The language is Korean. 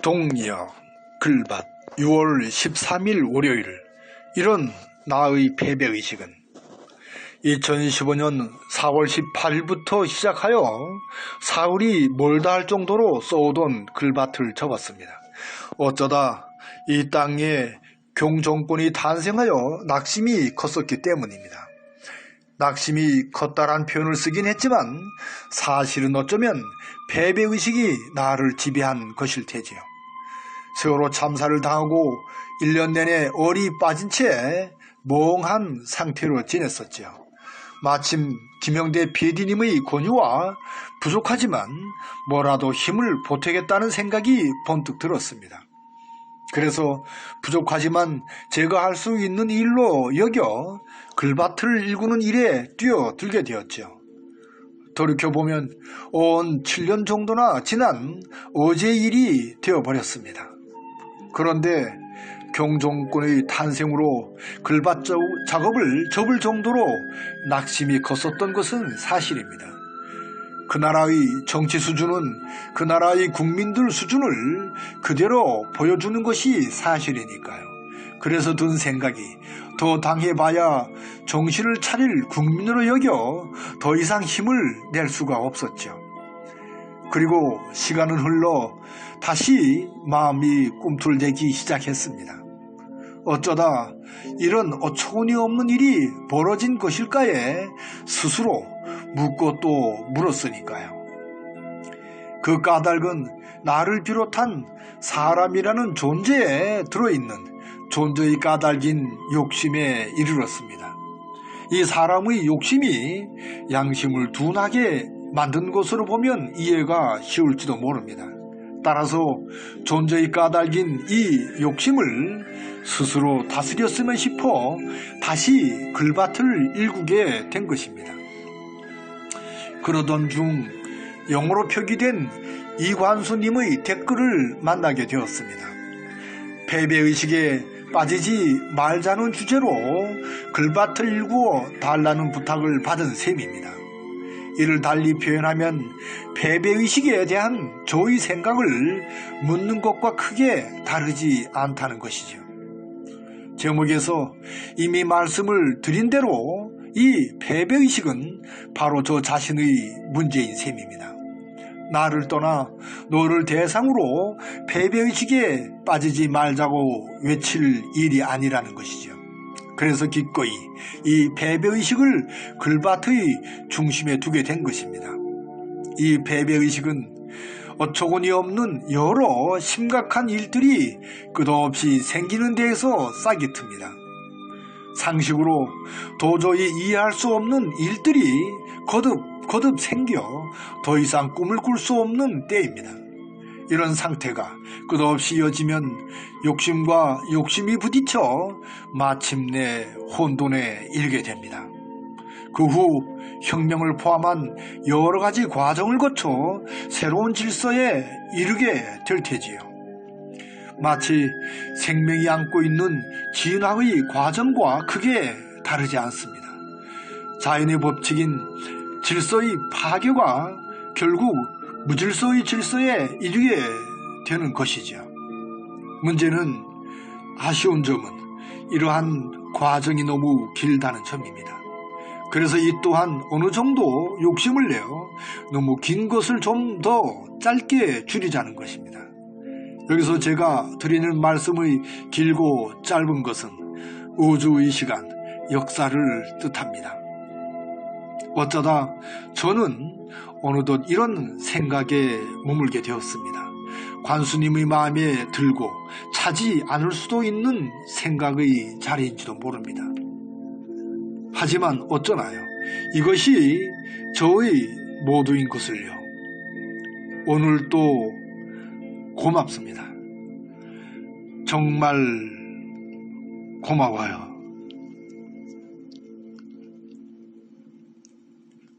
동리역 글밭 6월 13일 월요일. 이런 나의 패배의식은 2015년 4월 18일부터 시작하여 사흘이 멀다 할 정도로 써오던 글밭을 접었습니다. 어쩌다 이 땅에 경정권이 탄생하여 낙심이 컸었기 때문입니다. 낙심이 컸다란 표현을 쓰긴 했지만 사실은 어쩌면 패배의식이 나를 지배한 것일 테지요. 세월호 참사를 당하고 1년 내내 얼이 빠진 채 멍한 상태로 지냈었죠. 마침 김영대 PD님의 권유와 부족하지만 뭐라도 힘을 보태겠다는 생각이 번뜩 들었습니다. 그래서 부족하지만 제가 할 수 있는 일로 여겨 글밭을 일구는 일에 뛰어들게 되었죠. 돌이켜보면 온 7년 정도나 지난 어제의 일이 되어버렸습니다. 그런데 경정권의 탄생으로 글밭 작업을 접을 정도로 낙심이 컸었던 것은 사실입니다. 그 나라의 정치 수준은 그 나라의 국민들 수준을 그대로 보여주는 것이 사실이니까요. 그래서 든 생각이 더 당해봐야 정신을 차릴 국민으로 여겨 더 이상 힘을 낼 수가 없었죠. 그리고 시간은 흘러 다시 마음이 꿈틀대기 시작했습니다. 어쩌다 이런 어처구니 없는 일이 벌어진 것일까에 스스로 묻고 또 물었으니까요. 그 까닭은 나를 비롯한 사람이라는 존재에 들어있는 존재의 까닭인 욕심에 이르렀습니다. 이 사람의 욕심이 양심을 둔하게 만든 것으로 보면 이해가 쉬울지도 모릅니다. 따라서 존재의 까닭인 이 욕심을 스스로 다스렸으면 싶어 다시 글밭을 일구게 된 것입니다. 그러던 중 영어로 표기된 이관수님의 댓글을 만나게 되었습니다. 패배의식에 빠지지 말자는 주제로 글밭을 일구어 달라는 부탁을 받은 셈입니다. 이를 달리 표현하면 패배의식에 대한 저의 생각을 묻는 것과 크게 다르지 않다는 것이죠. 제목에서 이미 말씀을 드린 대로 이 패배의식은 바로 저 자신의 문제인 셈입니다. 나를 떠나 너를 대상으로 패배의식에 빠지지 말자고 외칠 일이 아니라는 것이죠. 그래서 기꺼이 이 패배의식을 글밭의 중심에 두게 된 것입니다. 이 패배의식은 어처구니 없는 여러 심각한 일들이 끝없이 생기는 데에서 싹이 틉니다. 상식으로 도저히 이해할 수 없는 일들이 거듭 생겨 더 이상 꿈을 꿀 수 없는 때입니다. 이런 상태가 끝없이 이어지면 욕심과 욕심이 부딪혀 마침내 혼돈에 이르게 됩니다. 그 후 혁명을 포함한 여러 가지 과정을 거쳐 새로운 질서에 이르게 될 테지요. 마치 생명이 안고 있는 진화의 과정과 크게 다르지 않습니다. 자연의 법칙인 질서의 파괴가 결국 무질서의 질서에 이르게 되는 것이죠. 문제는 아쉬운 점은 이러한 과정이 너무 길다는 점입니다. 그래서 이 또한 어느 정도 욕심을 내어 너무 긴 것을 좀 더 짧게 줄이자는 것입니다. 여기서 제가 드리는 말씀의 길고 짧은 것은 우주의 시간, 역사를 뜻합니다. 어쩌다 저는 어느덧 이런 생각에 머물게 되었습니다. 관수님의 마음에 들고 차지 않을 수도 있는 생각의 자리인지도 모릅니다. 하지만 어쩌나요? 이것이 저의 모두인 것을요. 오늘도 고맙습니다. 정말 고마워요.